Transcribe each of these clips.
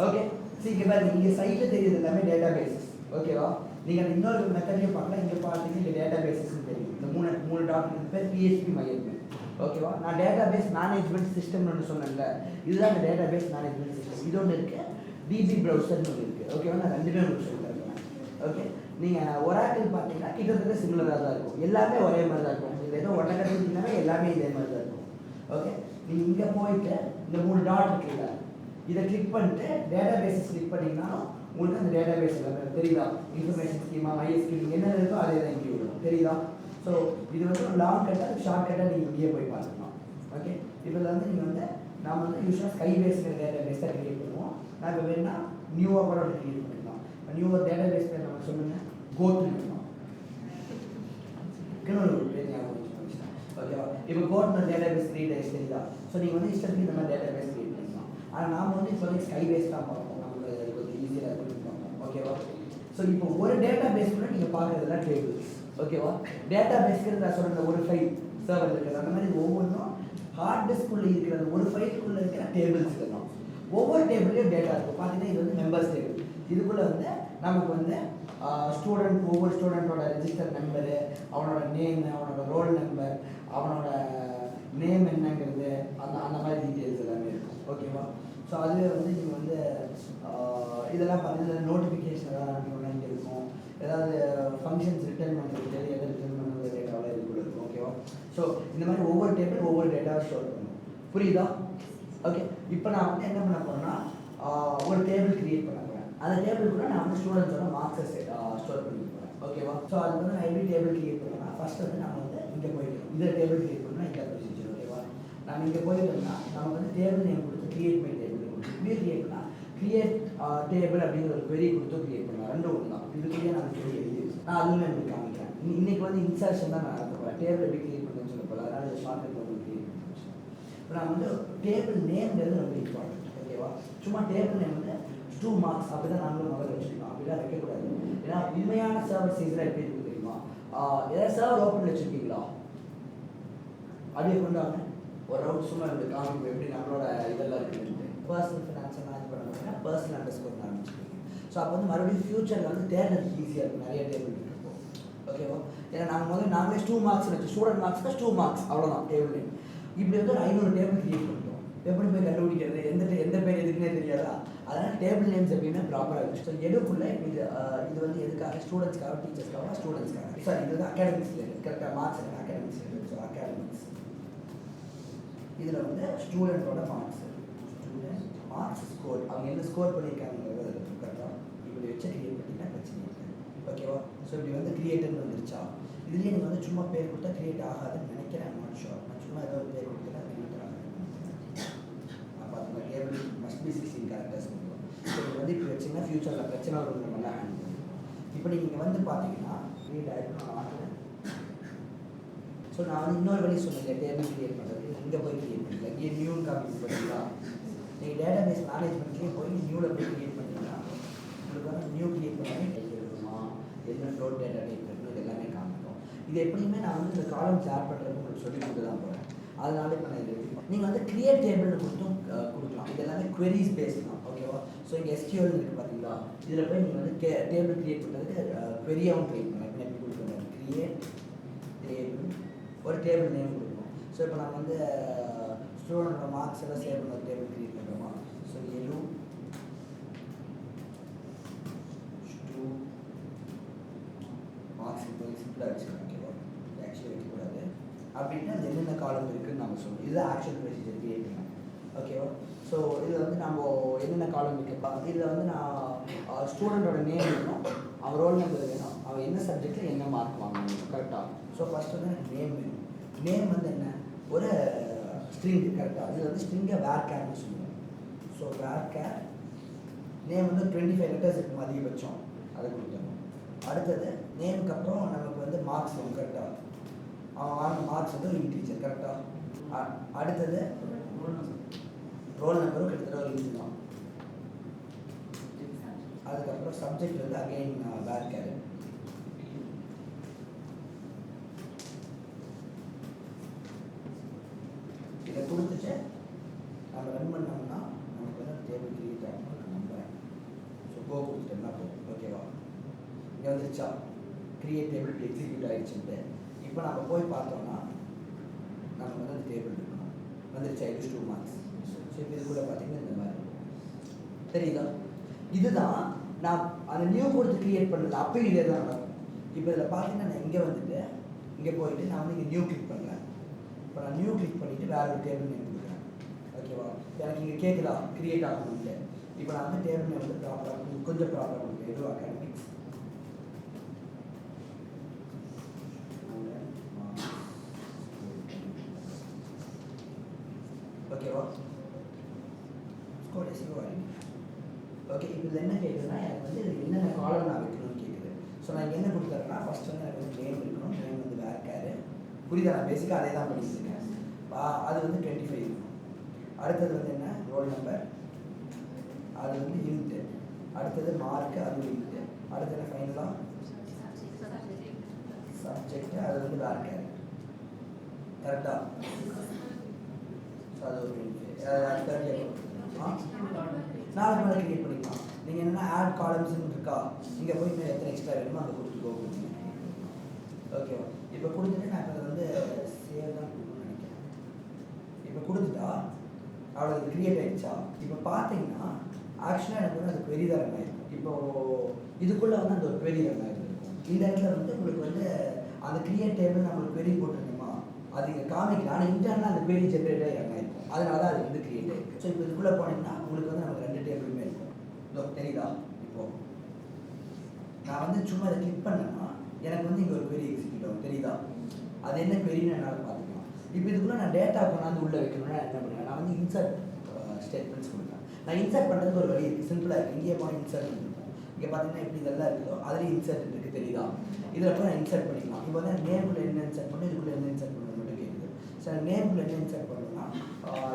Okay சரி பாருங்க இங்கே சைட்டில் தெரியுது எல்லாமே டேட்டா பேசஸ் ஓகேவா நீங்கள் அந்த இன்னொரு மெத்தட்லையும் பார்க்கலாம் இங்கே பார்த்தீங்கன்னா இங்கே டேட்டா பேசஸ்ன்னு தெரியும் இந்த மூணு டாக்குமெண்ட் பேர் பிஹெச்பி மையப்பேன் ஓகேவா நான் டேட்டா பேஸ் மேனேஜ்மெண்ட் சிஸ்டம்னு ஒன்று சொன்னேன்ல இதுதான் அந்த டேட்டா பேஸ் மேனேஜ்மெண்ட் சிஸ்டம் இது ஒன்று இருக்குது டிபி ப்ரௌசர்னு ஒன்று இருக்குது ஓகேவா நான் ரெண்டுமே ஒன்று சொல்லித்தரேன் ஓகே நீங்கள் ஒராக்கிள் பார்த்தீங்கன்னா கிட்டத்தட்ட சிமிலராக தான் இருக்கும் எல்லாமே ஒரே மாதிரி தான் இருக்கும் இது ஏதோ ஒன்றை கற்றுக்கிட்டீங்கன்னா எல்லாமே இதே மாதிரி தான் இருக்கும் ஓகே நீங்கள் இங்கே போயிட்டு இந்த 3 டாட் இருக்குல்ல இதை கிளிக் பண்ணிட்டு டேட்டா பேஸஸ் கிளிக் பண்ணிங்கனாலும் உங்களுக்கு அந்த டேட்டா பேஸ் எல்லாமே தெரியுதா இன்ஃபர்மேஷன் ஸ்கீமா MySQL என்ன இருக்கோ அதே தான் இங்கே வரும் தெரியுதா ஸோ இது வந்து ஒரு லாங் கட்டாக ஷார்ட் கட்டாக நீங்கள் இங்கேயே போய் பார்த்துக்கலாம் ஓகே இதில் வந்து நீங்கள் வந்து நாம் வந்து யூஸ்வலாக ஸ்கை பேஸ்ங்கிற டேட்டா பேஸ் தான் கிரியேட் பண்ணுவோம் நான் இப்போ வேணுன்னா நியூவாக கூட கிரியேட் பண்ணிக்கலாம் நியூவாக டேட்டா பேஸ் பேர் நம்ம சொல்லுங்கள் கோட்னு இருக்கணும் ஓகேவா இப்போ கோட்னு டேட்டா பேஸ் கிரியேட் ஆகி தெரியுதா ஸோ நீங்கள் வந்து இஷ்டத்துக்கு இந்த மாதிரி டேட்டா பேஸ் கிரியேட் பண்ணிக்கலாம் ஆனால் நாம் வந்து இப்போ ஸ்கை பேஸ் தான் பார்ப்போம் நமக்கு கொஞ்சம் ஈஸியாக இருக்கும் ஓகேவா ஸோ இப்போ ஒரு டேட்டா பேஸ் கூட நீங்கள் பார்க்குறதுலாம் டேபிள்ஸ் ஓகேவா டேட்டா பேஸ்க்கு நான் சொல்கிற ஒரு ஃபைல் சர்வர் இருக்குது அந்த மாதிரி ஒவ்வொன்றும் ஹார்ட் டிஸ்க்குள்ளே இருக்கிற ஒரு ஃபைலுக்குள்ளே இருக்கிற டேபிள்ஸ் இருக்கணும் ஒவ்வொரு டேபிள்லேயும் டேட்டா இருக்கும் பார்த்தீங்கன்னா இது வந்து மெம்பர்ஸ் டேபிள் இதுக்குள்ளே வந்து நமக்கு வந்து ஸ்டூடெண்ட் ஒவ்வொரு ஸ்டூடெண்ட்டோட ரெஜிஸ்டர் நம்பரு அவனோட நேம் அவனோட ரோல் நம்பர் அவனோட நேம் என்னங்கிறது அந்த மாதிரி டீட்டெயில்ஸ் எல்லாமே இருக்கும் ஓகேவா ஸோ அதுவே வந்து நீங்கள் வந்து இதெல்லாம் பார்த்தீங்கன்னா நோட்டிஃபிகேஷன் எதாவது இங்கே இருக்கும் ஏதாவது ஃபங்க்ஷன்ஸ் ரிட்டர்ன் பண்ணுறது எதை ரிட்டர்ன் பண்ணுறது டேட்டாவில் இதுக்குள்ள இருக்கும் ஓகேவா ஸோ இந்த மாதிரி ஒவ்வொரு டேபிள் ஒவ்வொரு டேட்டாவை ஸ்டோர் பண்ணும் புரியுதா ஓகே இப்போ நான் வந்து என்ன பண்ண போகிறேன்னா ஒரு டேபிள் கிரியேட் பண்ண போகிறேன் அந்த டேபிள் கூட நான் வந்து ஸ்டூடெண்ட்ஸோட மார்க்ஸை ஸ்டோர் பண்ணி போகிறேன் ஓகேவா ஸோ அதுக்கு வந்து நான் எப்படி டேபிள் கிரியேட் பண்ணுறேன்னா ஃபஸ்ட் வந்து நம்ம வந்து இங்கே போயிட்டோம் இதில் டேபிள் கிரியேட் பண்ணால் இந்த ப்ரொசீஜர் ஓகேவா நம்ம இங்கே போயிட்டோம்னா நமக்கு வந்து டேபிள் நேம் கொடுத்து கிரியேட் பண்ணி டேபிள் கொடுத்து கிரியேட் பண்ணால் கிரியேட் டேபிள் அப்படிங்கிற ஒரு query கொடுத்து கிரியேட் பண்ணலாம் ரெண்டும் ஒன்று தான் இதுக்குள்ளேயே நான் query எழுதி நான் அதுவுமே உங்களுக்கு காமிக்கிறேன் இன்னைக்கு வந்து இன்சர்ஷன் தான் நான் நடத்த போகிறேன் டேபிள் எப்படி கிரியேட் பண்ணுன்னு சொல்ல போகிறேன் அதனால் இந்த ஷார்ட்கட் வந்து கிரியேட் பண்ணி இப்போ நான் வந்து டேபிள் நேம்ங்கிறது ரொம்ப இம்பார்ட்டன்ட் ஓகேவா சும்மா டேபிள் நேம் வந்து 2 மார்க்ஸ் அப்படி தான் நாங்களும் முதல்ல வச்சுருக்கோம் அப்படிலாம் வைக்கக்கூடாது ஏன்னா உண்மையான சர்வர் சைஸில் எப்படி இருக்குது தெரியுமா ஏதாவது சர்வர் ஓப்பன் வச்சுருக்கீங்களா அப்படியே கொண்டு வாங்க ஒரு ரவுண்ட் சும்மா இந்த காமிப்பு எப்படி நம்மளோட இதெல்லாம் இருக்குதுன்ட்டு பர்சனல் ஃபினான்ஸை மேனேஜ் பண்ணுறதுனா பர்சனல் அண்டர்ஸ்கோர் ஆரம்பிச்சிருக்கீங்க ஸோ அப்போ வந்து மறுபடியும் ஃபியூச்சரில் வந்து தேடுறதுக்கு ஈஸியாக இருக்கும் நிறைய டேபிள் இருக்கும் ஓகேவா ஏன்னா நாங்கள் முதல்ல நாங்களே 2 மார்க்ஸ் வச்சு ஸ்டூடெண்ட் மார்க்ஸ்க்கு 2 மார்க்ஸ் அவ்வளோதான் டேபிள் நேம் இப்படி வந்து ஒரு 500 டேபிள் கிரியேட் பண்ணுறோம் எப்படி போய் கண்டுபிடிக்கிறது எந்த பேர் எதுக்குன்னே தெரியாதா அதனால் டேபிள் நேம்ஸ் எப்படின்னா ப்ராப்பராக இருக்கும் ஸோ எடுக்குள்ளே இது வந்து எதுக்காக ஸ்டூடெண்ட்ஸ்க்காக டீச்சர்ஸ்க்காக ஸ்டூடெண்ட்ஸ்க்காக சார் இது வந்து அகாடமிக்ஸ் ரிலேட்டட் கரெக்டாக marks academics related so academics இதில் வந்து ஸ்டூடெண்ட்டோட மார்க்ஸ் மார்க்ஸ் ஸ்கோர் அவங்க என்ன ஸ்கோர் பண்ணியிருக்காங்கிறது கரெக்டாக இப்படி வச்சு கிரியேட் பண்ணிட்டா பிரச்சனை இல்லை ஓகேவா ஸோ இப்படி வந்து கிரியேட்டர்னு வந்துருச்சா இதுலேயே நீங்கள் வந்து சும்மா பேர் கொடுத்தா கிரியேட் ஆகாதுன்னு நினைக்கிறேன் நாட் ஷோர் நான் சும்மா ஏதோ ஒரு பேர் கொடுத்தா கிரியேட் ஆகாதுன்னு நினைக்கிறேன் நான் பார்த்தீங்கன்னா டேபிள் மஸ்ட் பி 16 கேரக்டர்ஸ் பண்ணுவோம் ஸோ இது வந்து இப்படி வச்சிங்கன்னா ஃபியூச்சரில் பிரச்சனை வரும் நல்லா ஹேண்டில் பண்ணுவோம் இப்போ நீங்கள் வந்து பார்த்தீங்கன்னா கிரியேட் ஆகிட்டு நான் ஆகிறேன் ஸோ நான் வந்து இன்னொரு வழி சொன்னேன் டேபிள் கிரியேட் பண்ணுறது இங்கே போய் கிரியேட் பண்ணல இங்கே நியூன்னு காப்பி பண்ணிங்களா நீங்கள் டேட்டா பேஸ் மேனேஜ்மெண்ட்லேயே போய் நியூவில் போய் கிரியேட் பண்ணிங்கன்னா உங்களுக்கு வந்து நியூ கிரியேட் பண்ணி டைப் எடுக்கணுமா என்ன ஃப்ளோட் டேட்டா டைப் பண்ணணும் இது எல்லாமே காமிக்கும் இது எப்படியுமே நான் வந்து இந்த காலம்ஸ் ஆட் பண்ணுறது உங்களுக்கு சொல்லி கொடுத்து தான் போகிறேன் அதனால இப்போ நான் இது நீங்கள் வந்து கிரியேட் டேபிள்னு கொடுத்தும் கொடுக்கலாம் இது எல்லாமே queries பேஸ் தான் ஓகேவா ஸோ இங்கே SQL இருக்குது பார்த்தீங்களா இதில் போய் நீங்கள் வந்து டேபிள் கிரியேட் பண்ணுறதுக்கு queryயாகவும் கிரியேட் பண்ணலாம் இப்போ எப்படி கொடுக்கணும் கிரியேட் டேபிள் ஒரு டேபிள் நேம் கொடுக்கணும் ஸோ இப்போ நம்ம வந்து ஸ்டூடெண்டோட மார்க்ஸ் எல்லாம் சேவ் பண்ண டேபிள் கிரியேட் பண்ணுறோமா ஸோ எலு ஸ்டூ மார்க்ஸ் இப்போ சிம்பிளாக வச்சுக்கலாம் ஓகேவா ஆக்சுவலி வைக்கக்கூடாது அப்படின்னா அது என்னென்ன காலம் இருக்குதுன்னு நம்ம சொல்லணும் இதுதான் ஆக்சுவல் ப்ரொசீஜர் கிரியேட் பண்ணலாம் ஓகேவா ஸோ இதில் வந்து நம்ம என்னென்ன காலம் இருக்குப்பா இதில் வந்து நான் ஸ்டூடெண்டோட நேம் வேணும் அவன் ரோல் நம்பர் வேணும் அவன் என்ன சப்ஜெக்டில் என்ன மார்க் வாங்கணும் கரெக்டாக ஸோ ஃபஸ்ட்டு வந்து எனக்கு நேம் வேணும் நேம் வந்து என்ன ஒரு ஸ்ட்ரிங் கரெக்டாக இதில் வந்து ஸ்ட்ரிங்கை வேர்கேர்னு சொல்லுவோம் ஸோ வேர்கேர் நேம் வந்து 25 லெட்டர்ஸ் இருக்கும் அதிகபட்சம் அதை கொடுத்துருவோம் அடுத்தது நேமுக்கு அப்புறம் நமக்கு வந்து மார்க்ஸ் வரும் கரெக்டாக அவன் வாங்கின மார்க்ஸ் வந்து ஒரு இன்டீஜர் கரெக்டாக அடுத்தது ரோல் நம்பரும் கிட்டத்தட்ட ஒரு இன்டி தான் அதுக்கப்புறம் சப்ஜெக்ட் வந்து அகெயின் வேர்கேர் இதை கொடுத்துட்டு நம்ம ரன் பண்ணோம்னா நமக்கு வந்து டேபிள் கிரியேட் ஆகும் நம்பர் கோ கொடுத்துட்டோம்னா போகும். ஓகேவா? இங்கே வந்துருச்சா கிரியேட் டேபிள் எக்ஸிக்யூட் ஆகிடுச்சுட்டு. இப்போ நம்ம போய் பார்த்தோம்னா நமக்கு வந்து அந்த டேபிள் இருக்கணும். வந்துருச்சா யூஸ் 2 மார்க்ஸ். ஸோ இப்போ இதுக்குள்ளே பார்த்தீங்கன்னா இந்த மாதிரி தெரியுதா? இதுதான் நான் அந்த நியூ கொடுத்து கிரியேட் பண்ணது. அப்பயும் இதே தான் நடக்கும். இப்போ இதில் பார்த்தீங்கன்னா நான் இங்கே வந்துட்டு இங்கே போயிட்டு நான் வந்து இங்கே நியூ கிளிக் பண்ணுறேன். இப்போ நான் நியூ கிளிக் பண்ணிவிட்டு வேறு ஒரு டேபிள் நேம் கொடுக்குறேன். ஓகேவா? எனக்கு இங்கே கேட்குதா கிரியேட் ஆகணும்ட்டு. இப்போ நான் வந்து டேபிள் நேம் வந்து ப்ராப்பராக கொஞ்சம் ப்ராப்பராக கொடுக்குறேன். எதுவும் அகாடமிக்ஸ் ஓகேவா? Score SEO okay. இப்போ இதில் என்ன கேட்குதுன்னா எனக்கு வந்து என்னென்ன காலம் நான் வைக்கணும்னு கேட்குது. ஸோ நான் இங்கே என்ன கொடுத்துறேன்னா ஃபஸ்ட் வந்து எனக்கு வந்து நேம் இருக்கணும். நேம் வந்து வேர்க்காரு. புரியுதா? நான் பேசிக்காக அதே தான் பண்ணிட்டு இருக்கேன். அது வந்து 25 இருக்கணும். அடுத்தது வந்து என்ன ரோல் நம்பர், அது வந்து இன்ட்டு. அடுத்தது மார்க்கு, அது ஒரு இன்ட்டு. அடுத்தது என்ன ஃபைனலாக சப்ஜெக்ட், அது வந்து வேர்க்காரு. கரெக்டாக? ஸோ அது ஒரு இன்ட்டு. நாலு மேலே கிரியேட் பண்ணிக்கலாம். நீங்கள் என்னென்னா ஆட் காலம்ஸ்ன்னு இருக்கா, இங்கே போய் இன்னும் எத்தனை எக்ஸ்ட்ரா வேணுமோ அதை கொடுத்துக்கோ. ஓகேவா? இப்போ கொடுத்துட்டு நான் இப்போ வந்து சேவ் தான் கொடுக்கணும்னு நினைக்கிறேன். இப்போ கொடுத்துட்டா அவ்வளோ அது க்ரியேட் ஆகிடுச்சா? இப்போ பார்த்தீங்கன்னா ஆக்சுவலாக எனக்கு வந்து அது query தான் ரன் ஆகிருக்கும். இப்போது இதுக்குள்ளே வந்து அந்த ஒரு query ரன் ஆகிருக்கும். இந்த இடத்துல வந்து உங்களுக்கு வந்து அந்த கிரியேட் டேபிள் நம்மளுக்கு query போட்டிருந்தோமா அது இங்கே காமிக்கலாம். ஆனால் இன்டர்னலாக அந்த query ஜென்ரேட் ஆகி ரன் ஆகிருக்கும். அதனால தான் அது வந்து கிரியேட் ஆகிருக்கு. ஸோ இப்போ இதுக்குள்ளே போனீங்கன்னா உங்களுக்கு வந்து நமக்கு 2 டேபிளுமே இருக்கும். இதோ தெரியுதா? இப்போது நான் வந்து சும்மா இதை கிளிக் பண்ணேன்னா எனக்கு வந்து இங்கே ஒரு query எக்ஸிக்யூட் ஆகும். தெரியுதா? அது என்ன queryன்னு என்னால் பார்த்துக்கலாம். இப்போ இதுக்குள்ளே நான் டேட்டா கொண்டாந்து உள்ளே வைக்கணும்னா என்ன பண்ணுவேன்? நான் வந்து இன்சர்ட் ஸ்டேட்மெண்ட்ஸ் கொடுப்பேன். நான் இன்சர்ட் பண்ணுறதுக்கு ஒரு வழி இருக்குது. சிம்பிளாக இருக்குது. இங்கே போனால் இன்சர்ட் இருக்கும். இங்கே பார்த்தீங்கன்னா எப்படி இதெல்லாம் இருக்குதோ அதுலேயும் இன்சர்ட் இருக்குது. தெரியுதா? இதில் போய் நான் இன்சர்ட் பண்ணிக்கலாம். இப்போ வந்து நேமுக்குள்ளே என்ன இன்சர்ட் பண்ணணும், இதுக்குள்ளே என்ன இன்சர்ட் பண்ணணும் மட்டும் கேட்குது. ஸோ நேமுக்குள்ளே என்ன இன்சர்ட் பண்ணணும்னா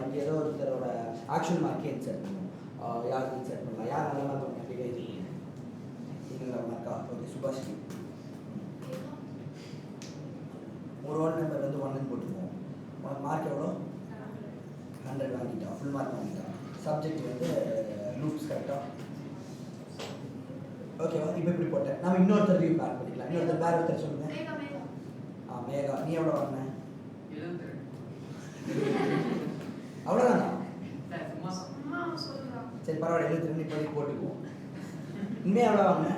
இங்கே ஏதோ ஒருத்தரோட ஆக்சுவல் மார்க்கே இன்சர்ட் பண்ணணும். யாருக்கு இன்சர்ட் பண்ணலாம்? யார் நல்ல மார்க் பண்ண கேட்குது? நீங்கள் மார்க்கா? ஓகே. சுபாஷ் ஒரு ரோல் நம்பர் வந்து 1ன்னு போட்டுருவோம். உனக்கு மார்க் எவ்வளோ? 100 வாங்கிட்டான். ஃபுல் மார்க் வாங்கிட்டான். சப்ஜெக்ட் வந்து லூப்ஸ் கரெக்டாக. ஓகேவா? இப்போ இப்படி போட்டேன். நம்ம இன்னொருத்தர் ரிவ்யூ பேக் பண்ணிக்கலாம். இன்னொருத்தர் வேறு ஒருத்தர் சொல்லுங்கள். மேகா, நீ எவ்வளோ வாங்கின? அவ்வளோதானா? சரி பரவாயில்ல. 72 இப்போதைக்கு போட்டுக்குவோம். இனிமே எவ்வளோ வாங்கின?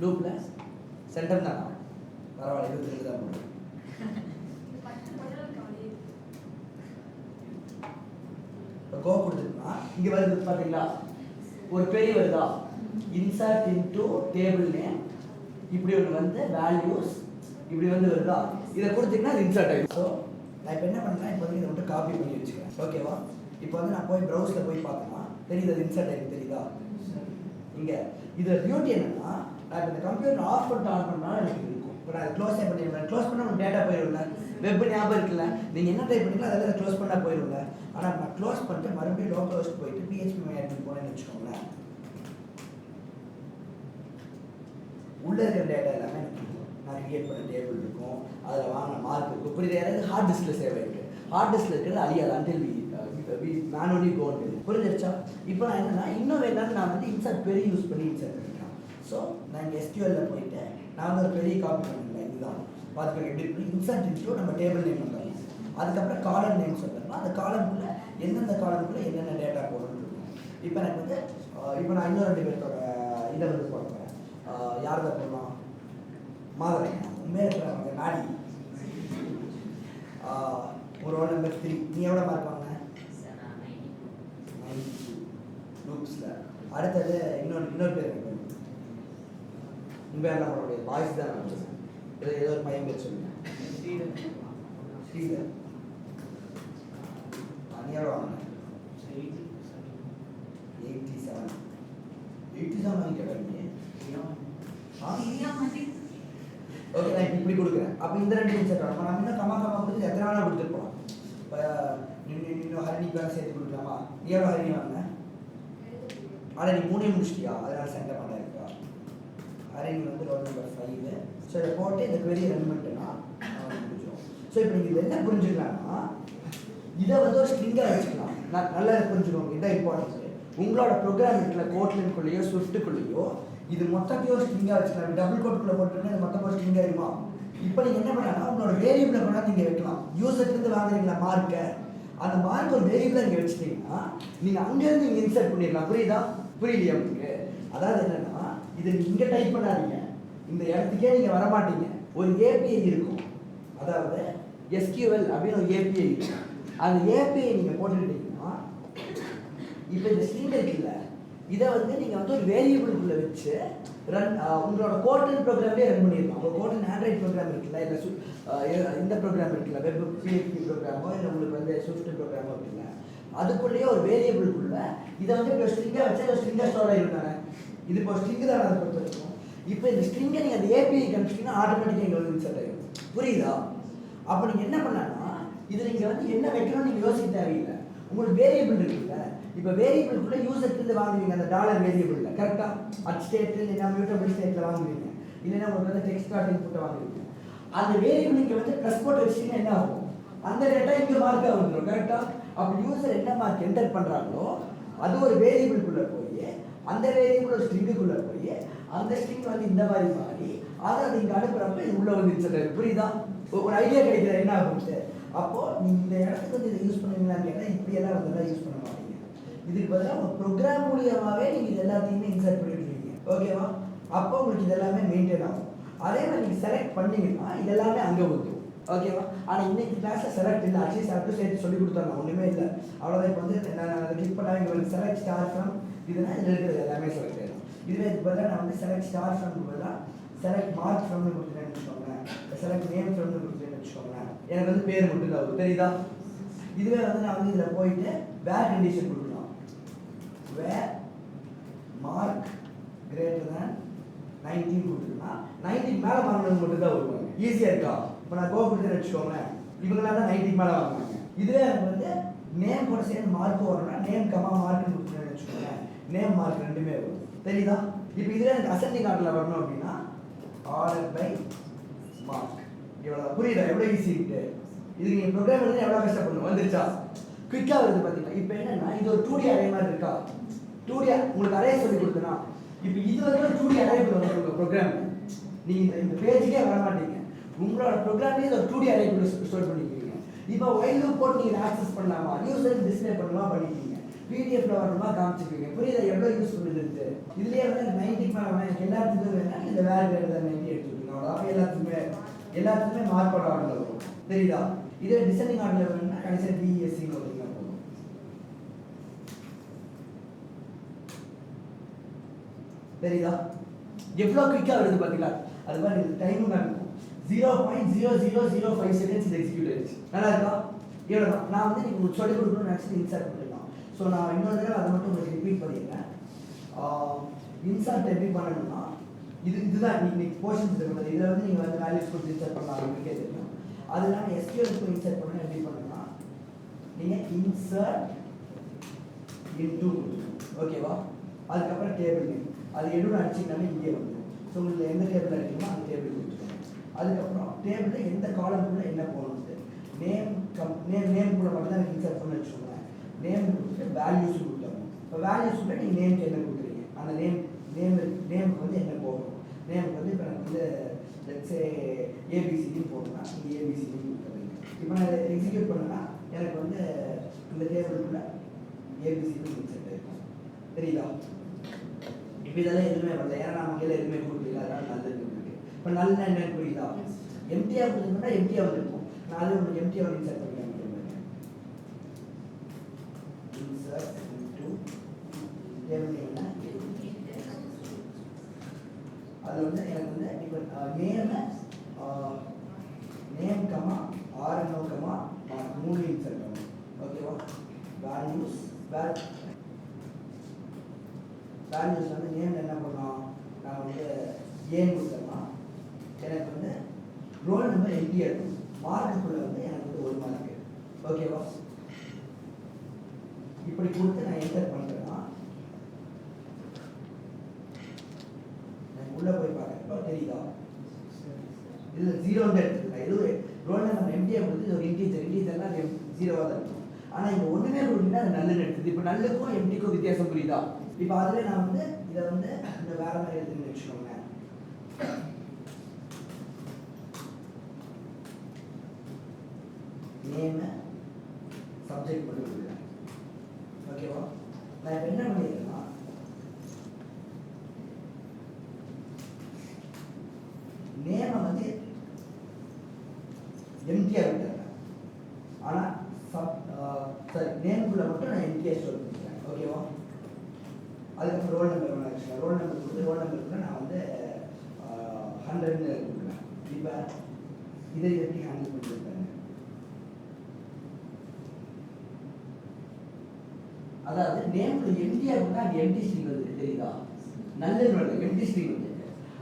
லூப்பில் சென்டர் தானா? பரவாயில்ல. 22 தான் போடுவோம். இப்போ கோ கொடுத்துருக்கோம்னா இங்கே வருது பார்த்தீங்களா? ஒரு பெரிய வருதா? இன்சர்ட் இன்டு டேபிள் நேம் இப்படி ஒன்று வந்து வேல்யூஸ் இப்படி வந்து வருதா? இதை கொடுத்தீங்கன்னா அது இன்சர்ட் ஆகிடும். ஸோ நான் இப்போ என்ன பண்ணுறேன், இப்போ வந்து இதை மட்டும் காப்பி பண்ணி வச்சுக்கிறேன். ஓகேவா? இப்போ வந்து நான் போய் ப்ரௌஸில் போய் பார்த்தோம்னா தெரியுது அது இன்சர்ட் ஆகிருக்கு. தெரியுதா? இங்கே இதில் பியூட்டி என்னென்னா நான் இப்போ இந்த கம்ப்யூட்டர் ஆஃப் பண்ணிட்டு ஆன் பண்ணாலும் எனக்கு இருக்கும். இப்போ நான் க்ளோஸே பண்ணிடுவேன். க்ளோஸ் பண்ணால் உங்களுக்கு டேட்டா போயிடும்ல. வெப் ஞாபகம் இருக்குல்ல, நீங்கள் என்ன டைப் பண்ணீங்களோ அதெல்லாம் க்ளோஸ் பண்ணால் போயிடும்ல. ஆனால் நான் க்ளோஸ் பண்ணிட்டு மறுபடியும் லோக்கல் போயிட்டு PHP மேனேஜ்மெண்ட் போனேன்னு வச்சுக்கோங்களேன், உள்ளே இருக்கிற டேட்டா எல்லாமே எனக்கு இருக்கும். நான் கிரியேட் பண்ண டேபிள் இருக்கும், அதில் வாங்கின மார்க் இருக்கும். புரியுது? யாராவது ஹார்ட் டிஸ்கில் சேவ் ஆகிருக்கு. ஹார்ட் டிஸ்கில் இருக்கிறது அழியாது. Until manually gone. புரிஞ்சிருச்சா? இப்போ நான் என்னன்னா இன்னும் வேணாலும் நான் வந்து இன்சர்ட் பெரிய யூஸ் பண்ணி இன்சர்ட் பண்ணிக்கலாம். ஸோ நான் இங்கே SQL போயிட்டு நான் வந்து ஒரு பெரிய காப்பி பண்ணிக்கலாம். இதுதான் பார்த்துக்க எப்படி இருக்கு. இன்சர்ட் இன்ட்டு நம்ம டேபிள் நேம் பண்ணுறோம். அதுக்கப்புறம் காலம் நேம் சொல்கிறோம். அந்த காலம்குள்ளே எந்தெந்த காலம்குள்ளே என்னென்ன டேட்டா போடணும்னு இருக்கும். இப்போ எனக்கு வந்து இப்போ நான் இன்னும் 2 பேர்த்தோட இதை வந்து போடுறேன். யார் தான் போடலாம்? மாதவன் உண்மையாக இருக்கிறாங்க. நாடி ஒரு ரோல் நம்பர் 3. நீ எவ்வளோ மார்க் வாங்க? 92 லூப்ஸில். அடுத்தது இன்னொரு பேர் இருக்கு. உண்மையாக நம்மளுடைய பாய்ஸ் தான் நான் சொல்லுவேன். ஏதோ ஒரு பையன் பேர் சொல்லுங்கள். ஸ்ரீதர். நீ எவ்வளோ வாங்க? 87 வாங்கிக்க நீ. ஓகே. நான் இப்படி கொடுக்குறேன். அப்போ இந்த 2 இன்சர்ட் ஆகும். நம்ம இன்னும் கம்மா கொடுத்து எத்தனை வேணால் கொடுத்துட்டு போகலாம். இப்போ இன்னும் ஹரிணி பேங்க் சேர்த்து கொடுக்கலாமா? நீ எவ்வளோ ஹரிணி வாங்க? ஆனால் நீ 3 முடிச்சிட்டியா? அதனால் சென்டர் பண்ண இருக்கா? ஹரிணி வந்து ரோல் நம்பர் 5. ஸோ இதை போட்டு இந்த query ரன் பண்ணிட்டேன்னா முடிஞ்சிடும். ஸோ இப்போ நீங்கள் இது என்ன புரிஞ்சுக்கலாம்னா இதை வந்து ஒரு ஸ்ட்ரிங்காக வச்சுக்கலாம். நான் நல்லா புரிஞ்சுக்கோங்க. இதான் இம்பார்ட்டன்ஸ். உங்களோட ப்ரோக்ராம் இருக்குல்ல கோட்லின்குள்ளேயோ ஸ்விஃப்ட்டுக்குள்ளேயோ இது மொத்தத்தையும் ஸ்ட்ரிங்காக வச்சுக்கலாம். டபுள் கோட்டுக்குள்ளே போட்டுருந்தா இது மொத்தமாக ஸ்ட்ரிங்காக இருக்குமா? இப்போ நீங்கள் என்ன பண்ணலாம், உங்களோட வேரியபிளை கொண்டா நீங்கள் வைக்கலாம். யூசர்லேருந்து வாங்குறீங்களா மார்க்கை, அந்த மார்க் ஒரு வேரியபிளை நீங்கள் வச்சுட்டீங்கன்னா நீங்கள் அங்கேருந்து நீங்கள் இன்சர்ட் பண்ணிடலாம். புரியுதா? புரியலையா உங்களுக்கு? அதாவது என்னென்னா இதை இங்கே டைப் பண்ணாதீங்க, இந்த இடத்துக்கே நீங்கள் வரமாட்டீங்க. ஒரு ஏபிஐ இருக்கும், அதாவது SQL அப்படின்னு ஒரு ஏபிஐ இருக்கும். அந்த ஏபிஐ நீங்கள் போட்டுக்கிட்டீங்கன்னா இப்போ இந்த ஸ்ட்ரிங் இருக்குல்ல, இதை வந்து நீங்கள் வந்து ஒரு வேரியபிளுக்குள்ளே வச்சு ரன் உங்களோட கோட்டன் ப்ரோக்ராம்லேயே ரன் பண்ணிடலாம். உங்கள் கோட்டன் ஆண்ட்ராய்ட் ப்ரோக்ராம் இருக்குல்ல, இல்லை இந்த ப்ரோக்ராம் இருக்குல்ல, வெப் PHP ப்ரோக்ராமோ இல்லை உங்களுக்கு வந்து ஸ்விஃப்ட் ப்ரோக்ராமோ இருக்குல்ல, அதுக்குள்ளேயே ஒரு வேரியபிளுக்குள்ளே இதை வந்து இப்போ ஸ்ட்ரிங்காக வச்சா ஒரு ஸ்ட்ரிங்காக ஸ்டோர் ஆகிருந்தாங்க. இது இப்போ ஸ்ட்ரிங்கு தான் அதை பொறுத்த வரைக்கும். இப்போ இந்த ஸ்ட்ரிங்கை நீங்கள் அந்த ஏபிஐ கமிச்சிங்கன்னா ஆட்டோமேட்டிக்காக இங்கே வந்து இன்சர்ட் ஆகிடும். புரியுதா? அப்போ நீங்கள் என்ன பண்ணலாம்னா இதில் நீங்கள் வந்து என்ன வைக்கணும்னு நீங்கள் யோசிக்க தேவையில்லை. உங்களுக்கு வேரியபிள் இருக்குல்ல, இப்போ வேரியபிளுக்குள்ளே யூசர்லேருந்து வாங்குவீங்க அந்த டாலர் வேரியபிளில் கரெக்டாக அட் ஸ்டேட்டு இல்லைன்னா மியூட்டபிள் ஸ்டேட்டில் வாங்குவீங்க, இல்லைன்னா உங்களுக்கு வந்து டெக்ஸ்ட் டாட் இன்புட்டை வாங்குவீங்க. அந்த வேரியபிள் நீங்கள் வந்து ப்ளஸ் போட்டு வச்சிங்கன்னா என்ன ஆகும், அந்த டேட்டா இங்கே மார்க்காக வந்துடும். கரெக்டாக? அப்போ யூசர் என்ன மார்க் என்டர் பண்ணுறாங்களோ அது ஒரு வேரியபிளுக்குள்ளே போய் அந்த வேரியபிள் ஒரு ஸ்ட்ரிங்குக்குள்ளே போய் அந்த ஸ்ட்ரிங் வந்து இந்த மாதிரி மாறி அதை அது இங்கே அனுப்புகிறப்ப இது உள்ளே வந்து சொல்கிறாரு. புரியுதா? ஒரு ஐடியா கிடைக்கிற என்ன ஆகும் சார்? அப்போது நீங்கள் இந்த இடத்துக்கு வந்து இதை யூஸ் பண்ணுவீங்களான்னு கேட்டால் இப்படியெல்லாம் வந்து யூஸ் பண்ண மாட்டீங்க. இதுக்கு பதிலாக உங்கள் ப்ரோக்ராம் மூலியமாகவே நீங்கள் இது எல்லாத்தையுமே இன்சர்ட் பண்ணிட்டுருக்கீங்க. ஓகேவா? அப்போ உங்களுக்கு இது எல்லாமே மெயின்டைன் ஆகும். அதே மாதிரி நீங்கள் செலக்ட் பண்ணீங்கன்னா இது எல்லாமே அங்கே வந்துடும். ஓகேவா? ஆனால் இன்னைக்கு கிளாஸில் செலக்ட் இல்லை, அட்லீஸ்ட் சாப்பிட்டு சேர்த்து சொல்லி கொடுத்தாங்க, ஒன்றுமே இல்லை. அவ்வளோதான். இப்போ வந்து நான் அதை கிளிக் பண்ணால் இங்கே வந்து செலக்ட் ஸ்டார் ஃப்ரம் இதுனா இதில் இருக்கிறது எல்லாமே செலக்ட் ஆகிடும். இதுவே இதுக்கு பதிலாக நான் வந்து செலக்ட் ஸ்டார் ஃப்ரம் பதிலாக செலக்ட் மார்க் ஃப்ரம்னு கொடுத்துட்டேன்னு வச்சுக்கோங்களேன், செலக்ட் நேம் ஃப்ரம்னு கொடுத்துட்டேன்னு வச்சுக்கோங்களேன், எனக்கு வந்து பேர் மட்டும் தான் வரும். தெரியுதா? இதுவே வந்து நான் வந்து இதில் போயிட்டு வேர் கண்டிஷன் கொடுக்கலாம். வேர் மார்க் கிரேட்டர் தேன் 19 கொடுத்துருன்னா 90 மேலே வாங்கினது மட்டும் தான் வருவாங்க. ஈஸியாக இருக்கா? இப்போ நான் கோ கொடுத்துன்னு வச்சுக்கோங்களேன், இவங்களாம் தான் 90 மேலே வாங்கினாங்க. இதுவே எனக்கு வந்து நேம் கூட சேர்ந்து மார்க் வரணும்னா நேம் கமா மார்க்னு கொடுத்துன்னு வச்சுக்கோங்களேன், நேம் மார்க் ரெண்டுமே வரும். தெரியுதா? இப்போ இதில் எனக்கு அசெண்டிங் ஆர்டரில் வரணும் அப்படின்னா ஆர்டர் பை மார்க். இவ்வளோ புரியுதா? எவ்வளோ ஈஸி இருக்குது இது. நீங்கள் ப்ரோக்ராம் எழுதி எவ்வளோ கஷ்டப்படணும், வந்துருச்சா? குயிக்காக வருது பார்த்தீங்கன்னா. இப்போ என்னென்னா இது ஒரு 2D அரே மாதிரி இருக்கா? 2D உங்களுக்கு அரே சொல்லி கொடுத்தனா, இப்போ இது வந்து ஒரு 2D அரே வந்து உங்கள் ப்ரோக்ராம். நீங்கள் இந்த பேஜுக்கே வர மாட்டீங்க, உங்களோட ப்ரோக்ராம்லேயே ஒரு 2D அரே ஸ்டோர் பண்ணிக்கிறீங்க. இப்போ வைல் லூப் போட்டு நீங்கள் ஆக்சஸ் பண்ணலாமா, யூசருக்கு டிஸ்பிளே பண்ணலாமா பண்ணிக்கிறீங்க, பிடிஎஃப்ல வரணுமா காமிச்சிருக்கீங்க. புரியுதா? எவ்வளோ யூஸ் பண்ணுது. இதுலேயே வந்து 90 மேலே வேணா எனக்கு எல்லாத்துக்கும் வேணால் இந்த வேறு வேறு 90 எடுத்துக்கிங்க. அவ்வளோ எல்லாத்துக்குமே மார்க்கோட ஆர்டரில் வரும். தெரியுதா? இதே டிசைனிங் ஆர்டரில் வேணும்னா கடைசியாக டிஎஸ்சின்னு வருவீங்க. போதும். தெரியுதா? எவ்வளோ குயிக்காக வருது பார்த்தீங்களா? அது மாதிரி இது டைமும் இருக்கும். 0.0005 செகண்ட்ஸ் இது எக்ஸிக்யூட் ஆயிடுச்சு. நல்லா இருக்கா? இவ்வளோ தான். நான் வந்து நீங்கள் சொல்லிக் கொடுக்கணும்னு நினச்சி இன்சர்ட் பண்ணிடலாம். ஸோ நான் இன்னொரு தடவை அதை மட்டும் உங்களுக்கு ரிப்பீட் பண்ணிடுறேன். இன்சர்ட் எப்படி பண்ணணும்னா இதுதான் இன்னைக்கு போர்ஷன்ஸ் இருக்கிறது. இதில் வந்து நீங்கள் வந்து வேல்யூஸ் கொடுத்து இன்சர்ட் பண்ணலாம், உங்களுக்கே தெரியும். அது இல்லாமல் SQL இன்சர்ட் பண்ணணும். எப்படி பண்ணணும்னா நீங்கள் இன்சர்ட் இன்டூ ஓகேவா, அதுக்கப்புறம் டேபிள் நேம் அது எதுவும் அடிச்சிங்கனாலே இங்கே வந்துடும். ஸோ உங்களுக்கு எந்த டேபிள் அடிக்கணுமோ அந்த டேபிள் கொடுத்துருக்கோம். அதுக்கப்புறம் டேபிளில் எந்த காலம்குள்ளே என்ன போகணும்ட்டு நேம் கூட மட்டும் தான் இன்சர்ட் பண்ணி வச்சுக்கோங்களேன். நேம் கொடுத்துட்டு வேல்யூஸ் கொடுத்துருவோம். இப்போ வேல்யூஸ் கூட நீங்கள் நேம்க்கு என்ன கொடுக்குறீங்க, அந்த நேமுக்கு வந்து என்ன போகணும். நேமுக்கு வந்து இப்போ எனக்கு வந்து லெட்ஸே ஏபிசிடின்னு போகணும்னா நீங்கள் ஏபிசிடின்னு கொடுத்துருவீங்க. இப்போ நான் எக்ஸிக்யூட் பண்ணேன்னா எனக்கு வந்து இந்த டேபிளுக்குள்ள ஏபிசிடி இன்சர்ட் ஆகிருக்கும். தெரியுதா? இப்போ இதெல்லாம் எதுவுமே வரல, ஏன்னா நம்ம கையில் எதுவுமே கொடுக்கல, அதனால நல்லது இருக்கு. இப்போ நல்ல என்னன்னு புரியுதா? எம்டிஆர் கொடுத்துருந்தா எம்டிஆர் வந்துருக்கும். நான் அது உங்களுக்கு எம்டிஆர் இன்சர்ட் பண்ணி காமிக்கிறேன். இன்சர்ட் இன்டு டேபிள் என்ன அது வந்து எனக்கு வந்து இப்போ நேம் கமா ஆர்என்ஓ கமா 3 இன்சர்ட் ஆகும். ஓகேவா? வேல்யூஸ் வந்து நேம் என்ன பண்ணோம், நான் வந்து ஏன் கொடுத்தேன்னா எனக்கு வந்து ரோல் நம்பர் எம்டி இருக்கும், மார்க்குக்குள்ளே வந்து எனக்கு வந்து 1 மார்க்கு. ஓகேவா? இப்படி கொடுத்து நான் என்டர் பண்ணுறேன்னா உள்ளே போய் பார்க்குறப்ப தெரியுதா? இதில் 0 எடுத்துக்கலாம். எதுவும் ரோல் நம்பர் எம்டியாக கொடுத்து ஒரு இன்டீஜர்லாம் 0வாக தான் இருக்கும். ஆனால் இங்கே ஒன்றுமே கொடுத்தீங்கன்னா அது நல்லுன்னு எடுத்துது. இப்போ நல்லுக்கும் எம்டிக்கும் வித்தியாசம் புரியுதா? இப்போ அதில் நான் வந்து இதை வந்து இந்த வேற மாதிரி எழுதுன்னு வச்சுக்கோங்க. நேமு சப்ஜெக்ட் மட்டும் கொடுக்குறேன். ஓகேவா? நான் இப்போ என்ன பண்ணியிருக்கேன்னா நேமை வந்து எம்டியாக விட்டுறேன். ஆனால் சரி நேமுக்குள்ளே மட்டும் நான் எம்டியாக ஸ்டோர் பண்ணிக்கிறேன். ஓகேவா? அதுக்கப்புறம் ரோல் நம்பர் ஒன்று வச்சுக்கேன். ரோல் நம்பர் கொடுத்து ரோல் நம்பருக்கு நான் வந்து 100ன்னு கொடுக்குறேன். இப்போ இதை எப்படி ஹேண்டில் பண்ணியிருக்கேன்? அதாவது நேமுக்கு எம்டியாக இருந்தால் அது எம்டி ஸ்ட்ரிங் வருது, தெரியுதா? நல்லன்னு வருது, எம்டி ஸ்ட்ரிங் வருது.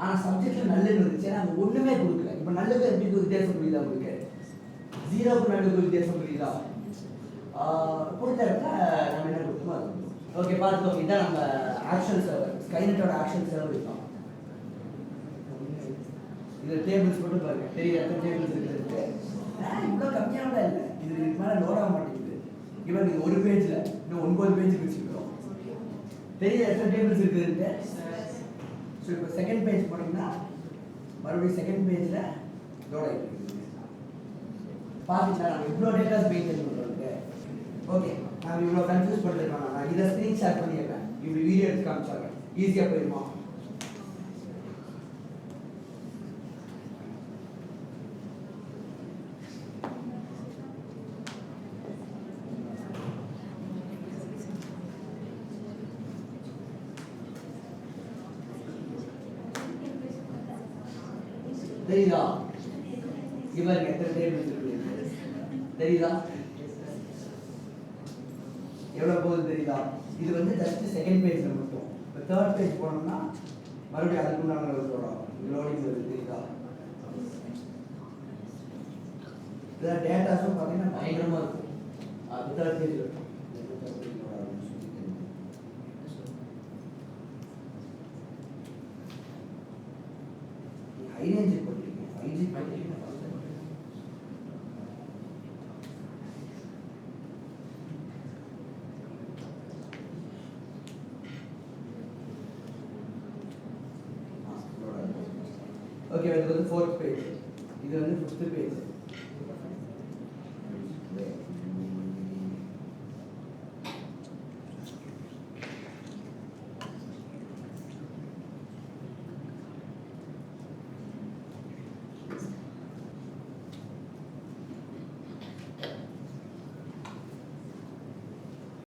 ஆனால் சப்ஜெக்டில் நல்லன்னு வந்துச்சு, அது ஒன்றுமே கொடுக்கல. இப்போ நல்லது எப்படிக்கு வித்தியாசம் புரியுதா உங்களுக்கு? 0க்கு நல்லதுக்கு வித்தியாசம் புரியுதா? கொடுத்த இடத்துல நம்ம என்ன கொடுத்தோமோ அது கொடுத்தோம். ஓகே, பார்த்துக்கோங்க. இதான் நம்ம ஆக்ஷன் சர்வர், ஸ்கைநெட்டோட ஆக்ஷன் சர்வர் இருக்கோம். இதில் டேபிள்ஸ் மட்டும் பாருங்க, தெரியுது எத்தனை டேபிள்ஸ் இருக்குது. இவ்வளோ கம்மியாக இல்லை, இது இதுக்கு மேலே லோட் ஆக மாட்டேங்குது. இவன் இது ஒரு பேஜில் இன்னும் 9 பேஜ் வச்சுருக்கிறோம். தெரியுது எத்தனை டேபிள்ஸ் இருக்குதுன்ட்டு. ஸோ இப்போ செகண்ட் பேஜ் போனீங்கன்னா மறுபடியும் செகண்ட் பேஜில் லோட் ஆகிட்டு பார்த்துக்கலாம். நம்ம இவ்வளோ டேட்டாஸ் மெயின்டைன் பண்ணுறோம். ஓகே, நான் இவ்வளோ கன்ஃபியூஸ் பண்ணிருக்கேன். நான் இதை ஸ்க்ரீன் ஷேர் பண்ணிடுறேன், இப்படி வீடியோ எடுத்து காமிச்சாங்க, ஈஸியாக போயிடுமா? தெரியுதா? இவருக்கு எத்தனை டேபிள்ஸ் இருக்கு தெரியுதா? எவ்வளவு போகுது தெரியுதா? இது வந்து ஜஸ்ட் செகண்ட் பேஜ்ல மட்டும். இப்போ தேர்ட் பேஜ் போனோம்னா மறுபடியும் அதுக்குண்டான லோடிங் வருது, தெரியுதா? இதில் டேட்டாஸும் பார்த்தீங்கன்னா பயங்கரமாக இருக்கும். அது தேர்ட் பேஜ் இருக்கும். ஹைரேஞ்ச் போட்டிருக்கேன், 5G போட்டிருக்கேன். ஓகே, இது வந்து 4th பேஜ், இது வந்து 5th பேஜ்.